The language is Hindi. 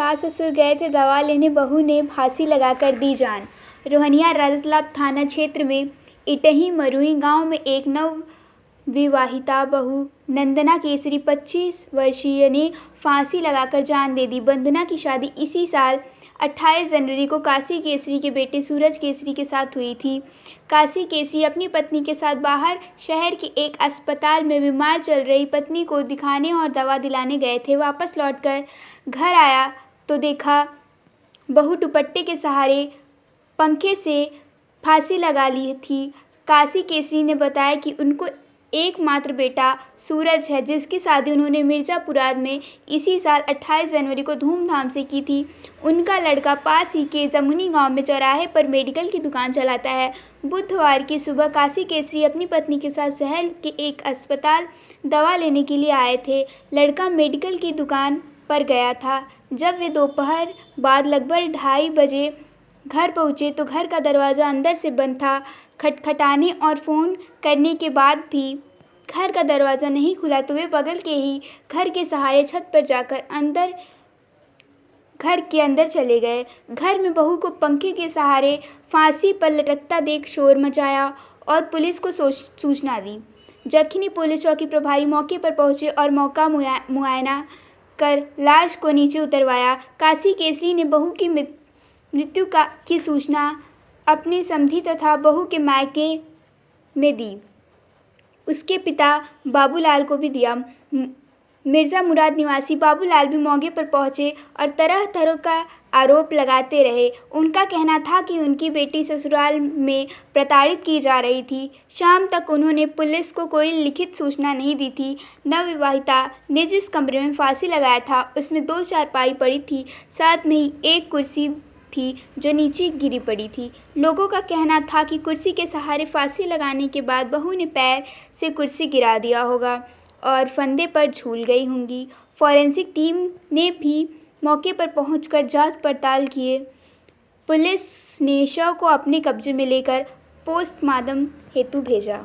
सास ससुर गए थे दवा लेने, बहू ने फांसी लगाकर दी जान। रोहनिया रजतालाब थाना क्षेत्र में इटही मरुई गांव में एक नवविवाहिता बहू नंदना केसरी 25 वर्षीय ने फांसी लगाकर जान दे दी। वंदना की शादी इसी साल 28 जनवरी को काशी केसरी के बेटे सूरज केसरी के साथ हुई थी। काशी केसरी अपनी पत्नी के साथ बाहर शहर के एक अस्पताल में बीमार चल रही पत्नी को दिखाने और दवा दिलाने गए थे। वापस लौटकर घर आया तो देखा बहू दुपट्टे के सहारे पंखे से फांसी लगा ली थी। काशी केसरी ने बताया कि उनको एकमात्र बेटा सूरज है, जिसकी शादी उन्होंने मिर्ज़ापुराद में इसी साल 28 जनवरी को धूमधाम से की थी। उनका लड़का पास ही के जमुनी गांव में चौराहे पर मेडिकल की दुकान चलाता है। बुधवार की सुबह काशी केसरी अपनी पत्नी के साथ शहर के एक अस्पताल दवा लेने के लिए आए थे। लड़का मेडिकल की दुकान पर गया था। जब वे दोपहर बाद लगभग 2:30 बजे घर पहुँचे तो घर का दरवाज़ा अंदर से बंद था। खटखटाने और फ़ोन करने के बाद भी घर का दरवाज़ा नहीं खुला तो वे बगल के ही घर के सहारे छत पर जाकर घर के अंदर चले गए। घर में बहू को पंखे के सहारे फांसी पर लटकता देख शोर मचाया और पुलिस को सूचना दी। जखनी पुलिस चौकी प्रभारी मौके पर पहुंचे और मौका मुआयना कर लाश को नीचे उतरवाया। काशी केसरी ने बहू की मृत्यु की सूचना अपने समधी तथा बहू के मायके में दी। उसके पिता बाबूलाल को भी दिया। मिर्ज़ा मुराद निवासी बाबूलाल भी मौके पर पहुंचे और तरह तरह का आरोप लगाते रहे। उनका कहना था कि उनकी बेटी ससुराल में प्रताड़ित की जा रही थी। शाम तक उन्होंने पुलिस को कोई लिखित सूचना नहीं दी थी। नवविवाहिता ने जिस कमरे में फांसी लगाया था उसमें 2 चारपाई पड़ी थी, साथ में ही एक कुर्सी थी जो नीचे गिरी पड़ी थी। लोगों का कहना था कि कुर्सी के सहारे फांसी लगाने के बाद बहू ने पैर से कुर्सी गिरा दिया होगा और फंदे पर झूल गई होंगी। फॉरेंसिक टीम ने भी मौके पर पहुंचकर जांच पड़ताल किए। पुलिस ने शव को अपने कब्जे में लेकर पोस्टमार्टम हेतु भेजा।